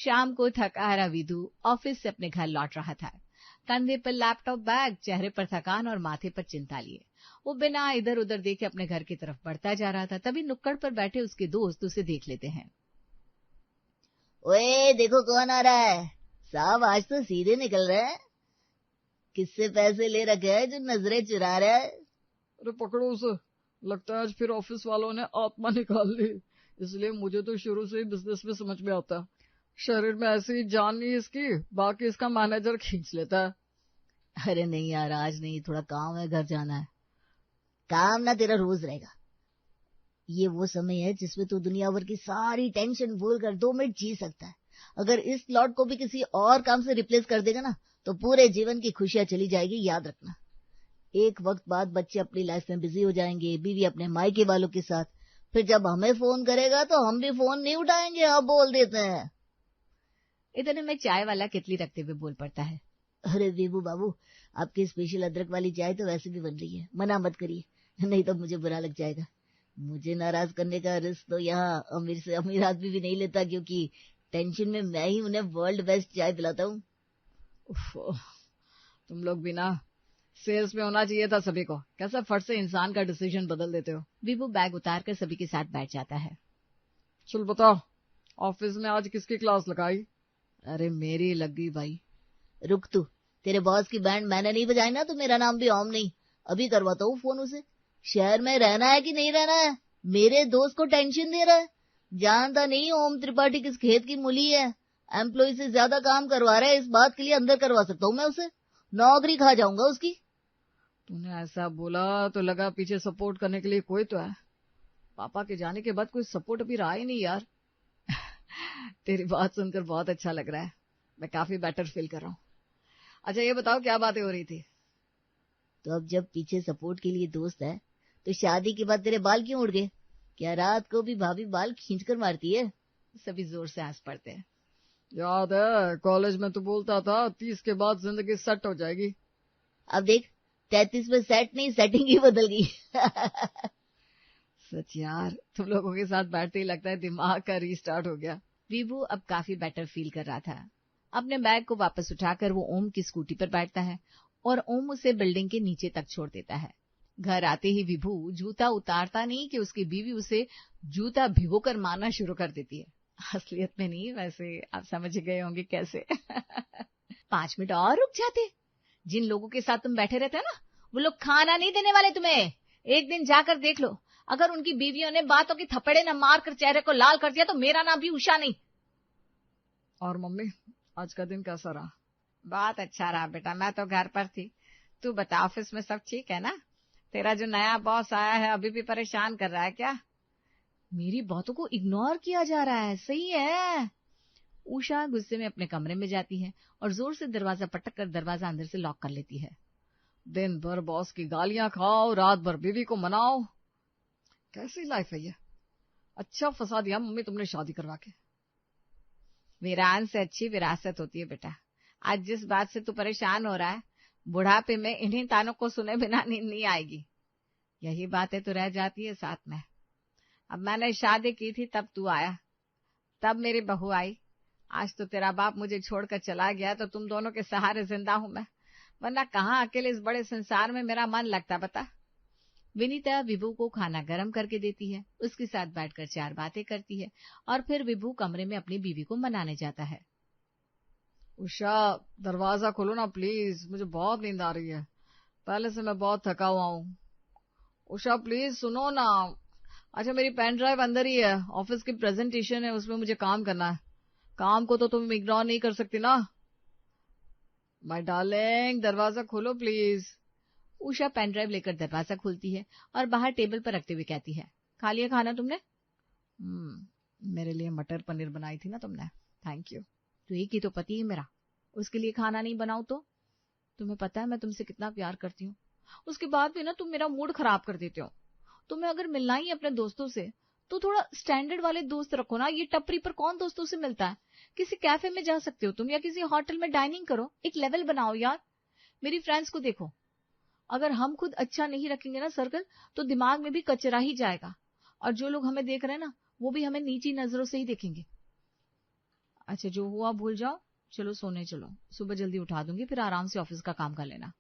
शाम को थका हारा विधु ऑफिस से अपने घर लौट रहा था। कंधे पर लैपटॉप बैग, चेहरे पर थकान और माथे पर चिंता लिए वो बिना इधर उधर देखे अपने घर की तरफ बढ़ता जा रहा था। तभी नुक्कड़ पर बैठे उसके दोस्त उसे देख लेते हैं। ओए देखो कौन आ रहा है। साहब आज तो सीधे निकल रहे हैं। किससे पैसे ले रखे हैं जो नजरें चुरा रहा है? अरे पकड़ो उसे, लगता है आज फिर ऑफिस वालों ने आत्मा निकाल ली। इसलिए मुझे तो शुरू से ही बिजनेस में समझ में आता, शरीर में ऐसी जान नहीं इसकी, बाकी इसका मैनेजर खींच लेता है। अरे नहीं यार, आज नहीं, थोड़ा काम है, घर जाना है। काम ना तेरा रोज रहेगा। ये वो समय है जिसमें तू दुनिया भर की सारी टेंशन भूलकर 2 मिनट जी सकता है। अगर इस स्लॉट को भी किसी और काम से रिप्लेस कर देगा ना तो पूरे जीवन की खुशियां चली जाएगी, याद रखना। एक वक्त बाद बच्चे अपनी लाइफ में बिजी हो जाएंगे, बीवी अपने मायके वालों के साथ। फिर जब हमें फोन करेगा तो हम भी फोन नहीं उठाएंगे, हाँ बोल देते हैं। इतने में चाय वाला कितली रखते हुए बोल पड़ता है। अरे बेबू बाबू, आपकी स्पेशल अदरक वाली चाय तो वैसे भी बन रही है, मना मत करिए, नहीं तो मुझे बुरा लग जाएगा। मुझे नाराज करने का रिस्क तो यहाँ अमीर से अमीर आदमी भी नहीं लेता, क्योंकि टेंशन में मैं ही उन्हें वर्ल्ड बेस्ट चाय पिलाता हूँ। तुम लोग भी ना, सेल्स में होना चाहिए था सभी को। कैसा फट से इंसान का डिसीजन बदल देते हो। विभू बैग उतार कर सभी के साथ बैठ जाता है। चल बताओ, ऑफिस में आज किसकी क्लास लगाई? अरे मेरी लग गई भाई। रुक तू, तेरे बॉस की बैंड मैंने नहीं बजाई ना तो मेरा नाम भी ओम नहीं। अभी करवाता हूँ फोन उसे। शहर में रहना है कि नहीं रहना है? मेरे दोस्त को टेंशन दे रहा है। जानता नहीं ओम त्रिपाठी किस खेत की मूली है। एम्प्लॉय से ज्यादा काम करवा रहा है, इस बात के लिए अंदर करवा सकता हूँ मैं उसे। नौकरी खा जाऊंगा उसकी। तूने ऐसा बोला तो लगा पीछे सपोर्ट करने के लिए कोई तो है। पापा के जाने के बाद कोई सपोर्ट अभी रहा ही नहीं यार। तेरी बात सुनकर बहुत अच्छा लग रहा है, मैं काफी बेटर फील कर रहा हूँ। अच्छा ये बताओ क्या बातें हो रही थी? तो अब जब पीछे सपोर्ट के लिए दोस्त है तो शादी के बाद तेरे बाल क्यों उड़ गए? क्या रात को भी भाभी बाल खींचकर मारती है? सभी जोर से हंस पड़ते हैं। याद है कॉलेज में तू बोलता था 30 के बाद जिंदगी सेट हो जाएगी। अब देख 33 में सेट नहीं, सेटिंग ही बदल गई। सच यार, तुम लोगों के साथ बैठते ही लगता है दिमाग का रीस्टार्ट हो गया। विभू अब काफी बेटर फील कर रहा था। अपने बैग को वापस उठाकर वो ओम की स्कूटी पर बैठता है और ओम उसे बिल्डिंग के नीचे तक छोड़ देता है। घर आते ही विभू जूता उतारता नहीं कि उसकी बीवी उसे जूता भिगोकर मारना शुरू कर देती है। असलियत में नहीं, वैसे आप समझ गए होंगे कैसे। 5 मिनट और रुक जाते। जिन लोगों के साथ तुम बैठे रहते हो ना, वो लोग खाना नहीं देने वाले तुम्हें। एक दिन जाकर देख लो, अगर उनकी बीवियों ने बातों की थप्पड़े न मार कर चेहरे को लाल कर दिया तो मेरा नाम भी उषा नहीं। और मम्मी, आज का दिन कैसा रहा? बहुत अच्छा रहा बेटा, मैं तो घर पर थी। तू बता, ऑफिस में सब ठीक है ना? तेरा जो नया बॉस आया है अभी भी परेशान कर रहा है क्या? मेरी बातों को इग्नोर किया जा रहा है, सही है। उषा गुस्से में अपने कमरे में जाती है और जोर से दरवाजा पटक कर दरवाजा अंदर से लॉक कर लेती है। दिन भर बॉस की गालियां खाओ, रात भर बीवी को मनाओ, कैसी लाइफ है ये? अच्छा फंसा दिया मम्मी तुमने शादी करवा के। वीरान से अच्छी विरासत होती है बेटा। आज जिस बात से तू परेशान हो रहा है, बुढ़ापे में इन्हीं तानों को सुने बिना नींद नहीं आएगी। यही बातें तो रह जाती है साथ में। अब मैंने शादी की थी तब तू आया, तब मेरी बहू आई। आज तो तेरा बाप मुझे छोड़कर चला गया तो तुम दोनों के सहारे जिंदा हूं मैं, वरना कहाँ अकेले इस बड़े संसार में मेरा मन लगता बता। विनीता विभू को खाना गर्म करके देती है, उसके साथ बैठकर 4 बातें करती है और फिर विभू कमरे में अपनी बीवी को मनाने जाता है। उषा दरवाजा खोलो ना प्लीज, मुझे बहुत नींद आ रही है। पहले से मैं बहुत थका हुआ हूँ। उषा प्लीज सुनो ना। अच्छा मेरी पेन ड्राइव अंदर ही है, ऑफिस की प्रेजेंटेशन है, उसमें मुझे काम करना है। काम को तो तुम इग्नोर नहीं कर सकती ना। माय डार्लिंग दरवाजा खोलो प्लीज। उषा पेन ड्राइव लेकर दरवाजा खोलती है और बाहर टेबल पर रखते हुए कहती है, खा लिया खाना तुमने? मेरे लिए मटर पनीर बनाई थी ना तुमने, थैंक यू। तो एक ही तो पति है मेरा, उसके लिए खाना नहीं बनाऊं तो? तुम्हें पता है मैं तुमसे कितना प्यार करती हूँ, उसके बाद भी ना तुम मेरा मूड खराब कर देते हो। तुम्हें अगर मिलना ही अपने दोस्तों से तो थोड़ा स्टैंडर्ड वाले दोस्त रखो ना। ये टपरी पर कौन दोस्तों से मिलता है? किसी कैफे में जा सकते हो तुम, या किसी होटल में डाइनिंग करो, एक लेवल बनाओ यार। मेरी फ्रेंड्स को देखो, अगर हम खुद अच्छा नहीं रखेंगे ना सर्कल, तो दिमाग में भी कचरा ही जाएगा और जो लोग हमें देख रहे हैं ना वो भी हमें नीची नजरों से ही देखेंगे। अच्छा जो हुआ भूल जाओ, चलो सोने चलो, सुबह जल्दी उठा दूंगी, फिर आराम से ऑफिस का काम कर लेना।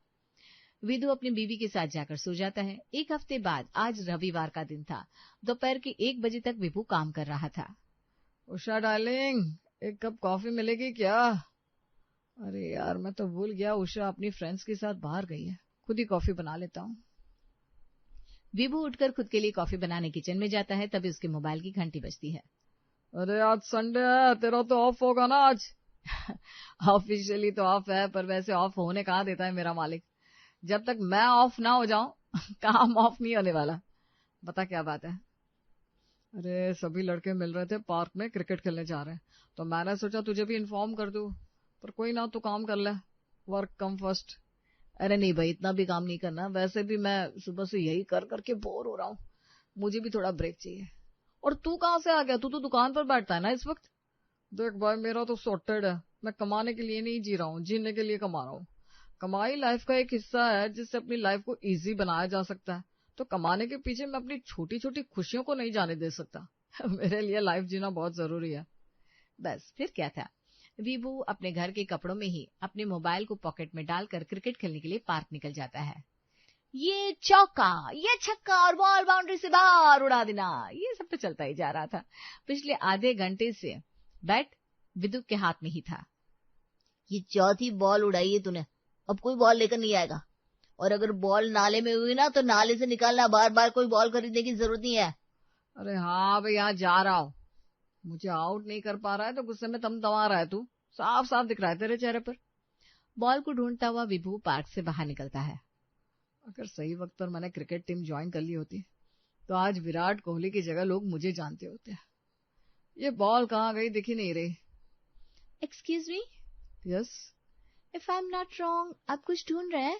विदु अपनी बीवी के साथ जाकर सो जाता है। एक हफ्ते बाद आज रविवार का दिन था। दोपहर के 1 बजे तक विभू काम कर रहा था। उषा डार्लिंग, एक कप कॉफी मिलेगी क्या? अरे यार मैं तो भूल गया, उषा अपनी फ्रेंड्स के साथ बाहर गई है, खुद ही कॉफी बना लेता हूँ। विभू उठकर खुद के लिए कॉफी बनाने किचन में जाता है, तभी उसके मोबाइल की घंटी बजती है। अरे आज संडे है, तेरा तो ऑफ होगा ना आज? ऑफिशियली तो ऑफ है, पर वैसे ऑफ होने कहाँ देता है मेरा मालिक। जब तक मैं ऑफ ना हो जाऊं काम ऑफ नहीं होने वाला। बता क्या बात है? अरे सभी लड़के मिल रहे थे पार्क में, क्रिकेट खेलने जा रहे हैं, तो मैंने सोचा तुझे भी इन्फॉर्म कर दूं, पर कोई ना, तू काम कर ले, वर्क कम फर्स्ट। अरे नहीं भाई, इतना भी काम नहीं करना, वैसे भी मैं सुबह से यही कर करके बोर हो रहा हूँ, मुझे भी थोड़ा ब्रेक चाहिए। और तू कहाँ से आ गया? तू तो दुकान पर बैठता है ना इस वक्त। देख भाई, मेरा तो सॉर्टेड है, मैं कमाने के लिए नहीं जी रहा हूँ, जीने के लिए कमा रहा हूँ। कमाई लाइफ का एक हिस्सा है जिससे अपनी लाइफ को इजी बनाया जा सकता है, तो कमाने के पीछे मैं अपनी छोटी छोटी खुशियों को नहीं जाने दे सकता। मेरे लिए लाइफ जीना बहुत जरूरी है। बस फिर क्या था, विभू अपने घर के कपड़ों में ही अपने मोबाइल को पॉकेट में डालकर क्रिकेट खेलने के लिए पार्क निकल जाता है। ये चौका, ये छक्का और बॉल बाउंड्री से बाहर उड़ा देना, ये सब तो चलता ही जा रहा था। पिछले आधे घंटे से बैट विदु के हाथ में ही था। ये चौथी बॉल उड़ाई है तूने, अब कोई बॉल लेकर नहीं आएगा, और अगर बॉल नाले में हुई ना तो नाले से निकालना, बार बार कोई बॉल खरीदने की जरूरत नहीं है। अरे हाँ भाई, यहाँ जा रहा हूँ। मुझे आउट नहीं कर पा रहा है तो गुस्से में तमा रहा है तू, साफ साफ दिख रहा है तेरे चेहरे पर। बॉल को ढूंढता हुआ विभू पार्क से बाहर निकलता है। अगर सही वक्त पर मैंने क्रिकेट टीम ज्वाइन कर ली होती तो आज विराट कोहली की जगह लोग मुझे जानते होते। ये बॉल कहाँ गई, दिख ही नहीं रही। Excuse me. Yes. If I am not wrong, आप कुछ ढूंढ रहे हैं?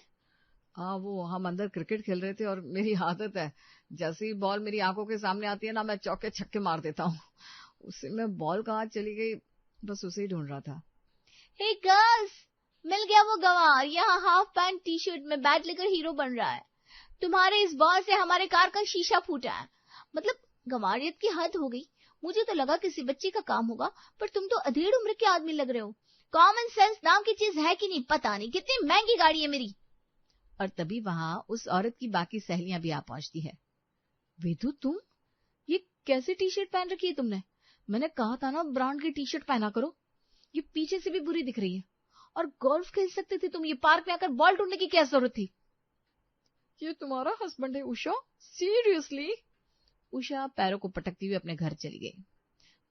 हाँ, वो हम अंदर क्रिकेट खेल रहे थे और मेरी आदत है, जैसे ही बॉल मेरी आंखों के सामने आती है ना, मैं चौके छक्के मार देता हूँ। उसी में बॉल कहाँ चली गई, बस उसे ही ढूंढ रहा था। हे गर्ल्स, मिल गया वो गंवार, यहाँ हाफ पैंट टी शर्ट में बैट लेकर हीरो बन रहा है। तुम्हारे इस बॉल से हमारे कार का शीशा फूटा है। मतलब गंवारियत की हद हो गई। मुझे तो लगा किसी बच्चे का काम होगा, पर तुम तो अधेड़ उम्र के आदमी लग रहे हो। कॉमन सेंस नाम की चीज है कि नहीं पता नहीं, कितनी महंगी गाड़ी है मेरी। और तभी वहां उस औरत की बाकी सहेलियां भी आ पहुंचती है। विधु, तुम ये कैसे टी शर्ट पहन रखी है तुमने? मैंने कहा था ना ब्रांड की टी शर्ट पहना करो, ये पीछे से भी बुरी दिख रही है। और गोल्फ खेल सकते थे तुम, ये पार्क में आकर बॉल ढूंढने की क्या जरूरत थी? ये तुम्हारा हस्बैंड है उषा? सीरियसली? उषा पैरों को पटकती हुई अपने घर चली गई।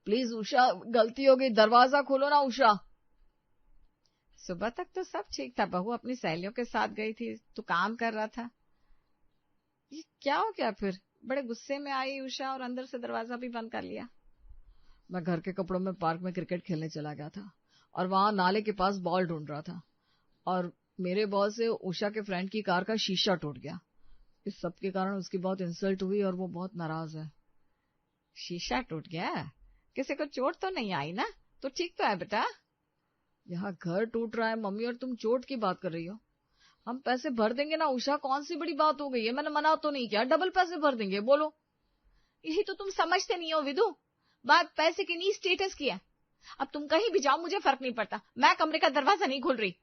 प्लीज उषा, गलती हो गई, दरवाजा खोलो ना उषा। सुबह तक तो सब ठीक था, बहू अपनी सहेलियों के साथ गई थी, तो काम कर रहा था। ये क्या हो गया फिर? बड़े गुस्से में आई उषा और अंदर से दरवाजा भी बंद कर लिया। मैं घर के कपड़ों में पार्क में क्रिकेट खेलने चला गया था और वहां नाले के पास बॉल ढूंढ रहा था, और मेरे बॉल से उषा के फ्रेंड की कार का शीशा टूट गया। इस सब के कारण उसकी बहुत इंसल्ट हुई और वो बहुत नाराज है। शीशा टूट गया? किसी को चोट तो नहीं आई ना? तो ठीक तो है बेटा। यहाँ घर टूट रहा है मम्मी, और तुम चोट की बात कर रही हो। हम पैसे भर देंगे ना उषा, कौन सी बड़ी बात हो गई है? मैंने मना तो नहीं किया, डबल पैसे भर देंगे, बोलो। यही तो तुम समझते नहीं हो विदु, बात पैसे की नहीं, स्टेटस की है। अब तुम कहीं भी जाओ, मुझे फर्क नहीं पड़ता, मैं कमरे का दरवाजा नहीं खोल रही।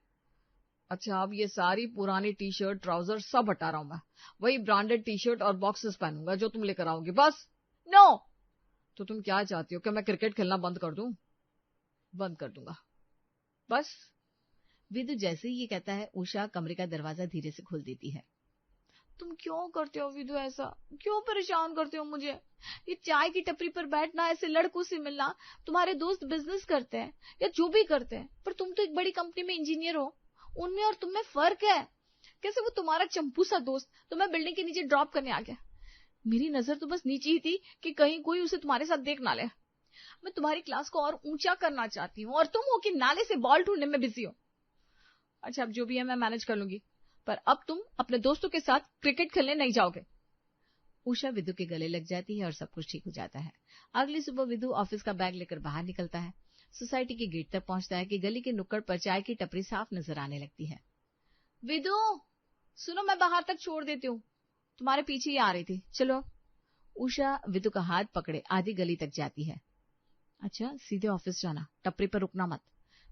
अच्छा, अब ये सारी पुरानी टी शर्ट ट्राउजर सब हटा रहा हूं मैं, वही ब्रांडेड टी शर्ट और बॉक्सेस पहनूंगा जो तुम लेकर आओगी, बस। नो। तो तुम क्या चाहती हो कि मैं क्रिकेट खेलना बंद कर दूं? बंद कर दूंगा, बस। विदु जैसे ही ये कहता है, उषा कमरे का दरवाजा धीरे से खोल देती है। तुम क्यों करते हो विदु ऐसा? क्यों परेशान करते हो मुझे? ये चाय की टपरी पर बैठना, ऐसे लड़कों से मिलना, तुम्हारे दोस्त बिजनेस करते हैं या जो भी करते हैं, पर तुम तो एक बड़ी कंपनी में इंजीनियर हो, उनमें और तुम में फर्क है। कैसे वो तुम्हारा चंपू सा दोस्त तुम्हें बिल्डिंग के नीचे ड्रॉप करने आ गया? मेरी नजर तो बस नीचे ही थी कि कहीं कोई उसे तुम्हारे साथ देख ना ले। मैं तुम्हारी क्लास को और ऊंचा करना चाहती हूँ, और तुम हो कि नाले से बॉल ढूंढने में बिजी हो। अच्छा, अब जो भी है मैं मैनेज कर लूंगी, पर अब तुम अपने दोस्तों के साथ क्रिकेट खेलने नहीं जाओगे। उषा विदु के गले लग जाती है और सब कुछ ठीक हो जाता है। अगली सुबह विदु ऑफिस का बैग लेकर बाहर निकलता है। सोसाइटी के गेट तक पहुंचता है कि गली के नुक्कड़ पर चाय की टपरी साफ नजर आने लगती है। विदु, सुनो, मैं बाहर तक छोड़ देती हूँ, तुम्हारे पीछे ही आ रही थी, चलो। उषा विदु का हाथ पकड़े आधी गली तक जाती है। अच्छा, सीधे ऑफिस जाना, टपरी पर रुकना मत।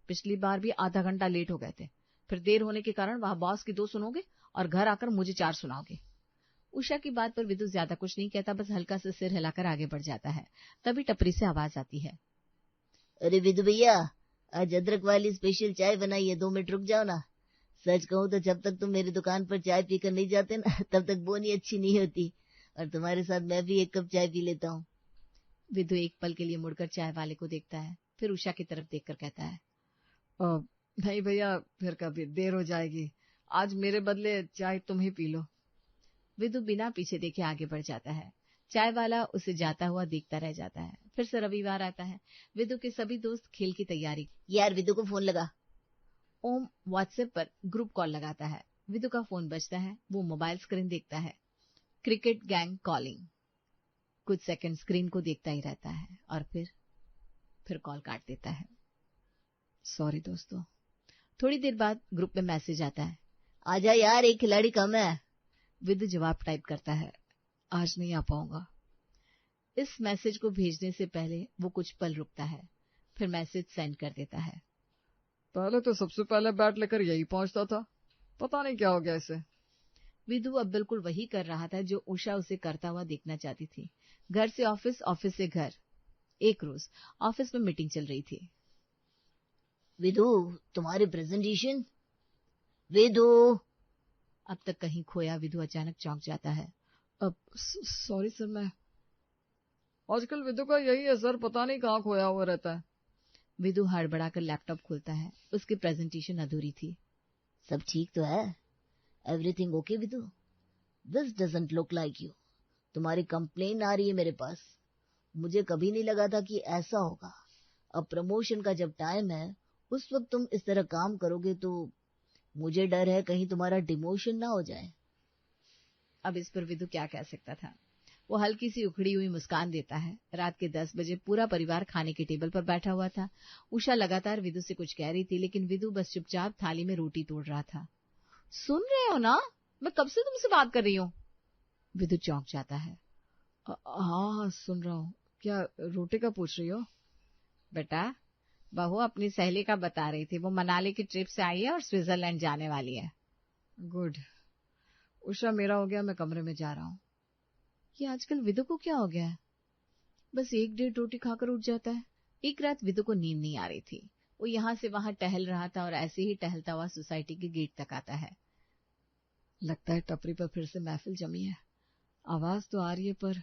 पिछली बार भी आधा घंटा लेट हो गए थे, फिर देर होने के कारण वहां बॉस की 2 सुनोगे और घर आकर मुझे 4 सुनाओगे। उषा की बात पर विदु ज्यादा कुछ नहीं कहता, बस हल्का से सिर हिलाकर आगे बढ़ जाता है। तभी टपरी से आवाज आती है, अरे विदु भैया, आज अदरक वाली स्पेशल चाय बनाई है, 2 मिनट रुक जाओ ना। सच कहूं तो जब तक तुम मेरी दुकान पर चाय पीकर नहीं जाते ना, तब तक बोनी अच्छी नहीं होती, और तुम्हारे साथ मैं भी 1 कप चाय पी लेता हूँ। विदु एक पल के लिए मुड़कर चाय वाले को देखता है, फिर उषा की तरफ देखकर कहता है, नहीं भैया, फिर कभी देर हो जाएगी, आज मेरे बदले चाय तुम ही पी लो। विदु बिना पीछे देखे आगे बढ़ जाता है। चाय वाला उसे जाता हुआ देखता रह जाता है। फिर से रविवार आता है। विदु के सभी दोस्त खेल की तैयारी। यार विदु को फोन लगा। ओम व्हाट्सएप पर ग्रुप कॉल लगाता है। विदु का फोन बजता है। वो मोबाइल स्क्रीन देखता है। Cricket gang calling. कुछ सेकंड स्क्रीन को देखता ही रहता है और फिर कॉल काट देता है। सॉरी दोस्तों। थोड़ी देर बाद ग्रुप में मैसेज आता है, आजा यार, 1 खिलाड़ी कम है। विदु जवाब टाइप करता है, आज नहीं आ पाऊंगा। इस मैसेज को भेजने से पहले वो कुछ पल रुकता है, फिर मैसेज सेंड कर देता है। पहले तो सबसे पहले बैट लेकर यही पहुंचता था, पता नहीं क्या हो गया इसे। विदु अब बिल्कुल वही कर रहा था जो उषा उसे करता हुआ देखना चाहती थी। घर से ऑफिस, ऑफिस से घर। एक रोज ऑफिस में मीटिंग चल रही थी। विदु, तुम्हारी प्रेजेंटेशन। विदु। अब तक कहीं खोया विदु अचानक चौंक जाता है। अब सॉरी सर, मैं आजकल विदु का यही है सर, पता नहीं कहाँ खोया हुआ रहता है। विदु हड़बड़ाकर लैपटॉप खोलता है। उसकी प्रेजेंटेशन अधूरी थी। सब ठीक तो है? Everything okay Vidu? This doesn't look like you. तुम्हारी कंप्लेन आ रही है मेरे पास। मुझे कभी नहीं लगा था कि ऐसा होगा। अब प्रमोशन का जब टाइम है, उस वक्त तुम इस तरह काम करोगे तो मुझे डर है कहीं तुम्हारा डिमोशन ना हो जाए। अब इस पर विदु क्या कह सकता था। वो हल्की सी उखड़ी हुई मुस्कान देता है। रात के 10 बजे पूरा परिवार खाने के टेबल पर बैठा हुआ था। उषा लगातार विदु से कुछ कह रही थी, लेकिन विदु बस चुपचाप थाली में रोटी तोड़ रहा था। सुन रहे हो ना, मैं कब से तुमसे बात कर रही हूँ। विदु चौंक जाता है। हाँ सुन रहा हूँ। क्या रोटी का पूछ रही हो? बेटा, बहू अपनी सहेली का बता रही थी। वो मनाली की ट्रिप से आई है और स्विट्जरलैंड जाने वाली है। गुड। उषा, मेरा हो गया, मैं कमरे में जा रहा हूँ। ये आजकल विदु को क्या हो गया है? बस 1-1.5 रोटी खाकर उठ जाता है। एक रात विदु को नींद नहीं आ रही थी। वो यहाँ से वहां टहल रहा था और ऐसे ही टहलता हुआ सोसाइटी के गेट तक आता है। लगता है टपरी पर फिर से महफिल जमी है। आवाज तो आ रही है पर।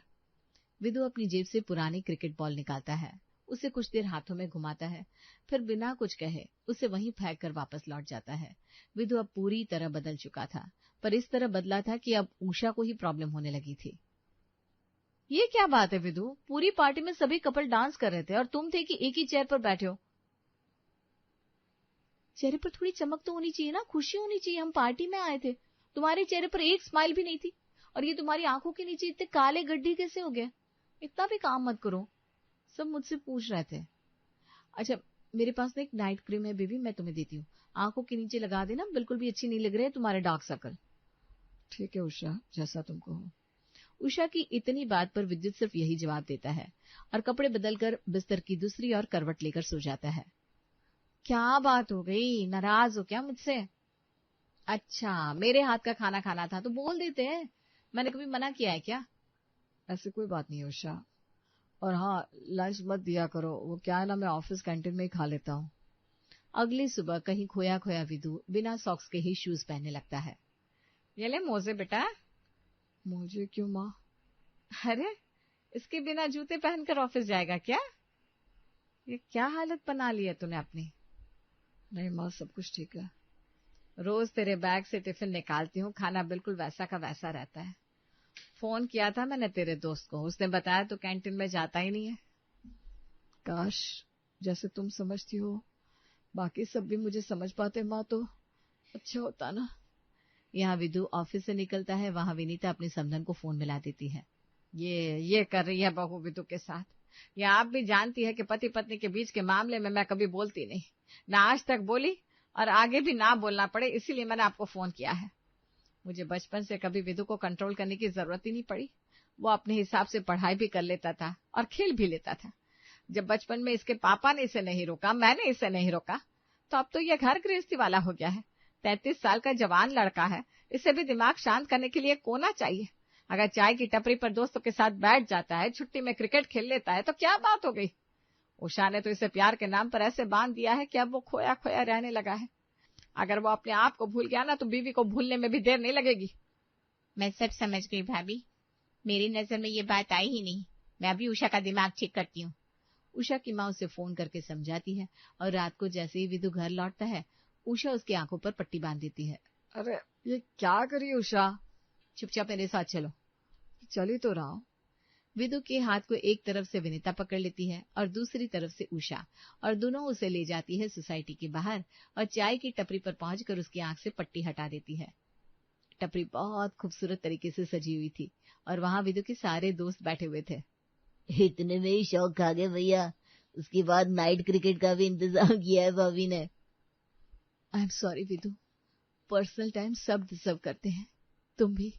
विदु अपनी जेब से पुरानी क्रिकेट बॉल निकालता है। उसे कुछ देर हाथों में घुमाता है, फिर बिना कुछ कहे उसे वहीं फेंक कर वापस लौट जाता है। विदु अब पूरी तरह बदल चुका था, पर इस तरह बदला था कि अब उषा को ही प्रॉब्लम होने लगी थी। ये क्या बात है विदु? पूरी पार्टी में सभी कपल डांस कर रहे थे और तुम थे कि एक ही चेयर पर बैठे हो। चेहरे पर थोड़ी चमक तो होनी चाहिए ना, खुशी होनी चाहिए। हम पार्टी में आए थे। तुम्हारे चेहरे पर एक स्माइल भी नहीं थी, और ये तुम्हारी आंखों के नीचे इतने काले गड्ढे कैसे हो गए? इतना भी काम मत करो। सब मुझसे पूछ रहे थे। अच्छा, मेरे पास ना एक नाइट क्रीम है बेबी, मैं तुम्हें देती हूँ। आंखों के नीचे लगा देना, बिल्कुल भी अच्छी नहीं लग रहे तुम्हारे डार्क सर्कल। ठीक है उषा, जैसा तुमको हो। उषा की इतनी बात पर विद्युत सिर्फ यही जवाब देता है और कपड़े बदलकर बिस्तर की दूसरी ओर करवट लेकर सो जाता है। क्या बात हो गई? नाराज हो क्या मुझसे? अच्छा, मेरे हाथ का खाना खाना था तो बोल देते हैं। मैंने कभी मना किया है क्या? ऐसी कोई बात नहीं उषा। और हाँ, लंच मत दिया करो। वो क्या है ना, मैं ऑफिस कैंटीन में ही खा लेता हूँ। अगली सुबह कहीं खोया खोया विदु बिना सॉक्स के ही शूज पहनने लगता है। ये ले मोजे बेटा। मुझे क्यों माँ? अरे, इसके बिना जूते पहनकर ऑफिस जाएगा क्या? ये क्या हालत बना ली है तूने अपनी? नहीं माँ, सब कुछ ठीक है। रोज तेरे बैग से टिफिन निकालती हूँ, खाना बिल्कुल वैसा का वैसा रहता है। फोन किया था मैंने तेरे दोस्त को, उसने बताया तो कैंटीन में जाता ही नहीं है। काश जैसे तुम समझती हो बाकी सब भी मुझे समझ पाते माँ, तो अच्छा होता ना। यहाँ विदु ऑफिस से निकलता है, वहां विनीता अपनी समधन को फोन मिला देती है। ये कर रही है बहू विदु के साथ। ये आप भी जानती है कि पति पत्नी के बीच के मामले में मैं कभी बोलती नहीं, ना आज तक बोली और आगे भी ना बोलना पड़े, इसीलिए मैंने आपको फोन किया है। मुझे बचपन से कभी विदु को कंट्रोल करने की जरूरत ही नहीं पड़ी। वो अपने हिसाब से पढ़ाई भी कर लेता था और खेल भी लेता था। जब बचपन में इसके पापा ने इसे नहीं रोका, मैंने इसे नहीं रोका, तो अब तो ये घर गृहस्थी वाला हो गया है। 33 साल का जवान लड़का है, इसे भी दिमाग शांत करने के लिए कोना चाहिए। अगर चाय की टपरी पर दोस्तों के साथ बैठ जाता है, छुट्टी में क्रिकेट खेल लेता है, तो क्या बात हो गई। उषा ने तो इसे प्यार के नाम पर ऐसे बांध दिया है कि अब वो खोया खोया रहने लगा है। अगर वो अपने आप को भूल गया ना, तो बीवी को भूलने में भी देर नहीं लगेगी। मैं सब समझ गई भाभी, मेरी नजर में ये बात आई ही नहीं। मैं अभी उषा का दिमाग ठीक करती हूँ। उषा की माँ उसे फोन करके समझाती है और रात को जैसे ही विदु घर लौटता है, उषा उसकी आंखों पर पट्टी बांध देती है। अरे ये क्या करी उषा? चुपचाप मेरे साथ चलो। चली तो रहा हूं। विदु के हाथ को एक तरफ से विनीता पकड़ लेती है और दूसरी तरफ से उषा, और दोनों उसे ले जाती है सोसाइटी के बाहर और चाय की टपरी पर पहुंचकर उसकी आंख से पट्टी हटा देती है। टपरी बहुत खूबसूरत तरीके से सजी हुई थी और वहां विदु के सारे दोस्त बैठे हुए थे। इतने में ही शौक खा गए भैया। उसके बाद नाइट क्रिकेट का भी इंतजाम किया है भाभी ने। I am sorry Vidu, personal time सब डिजर्व करते हैं, तुम भी।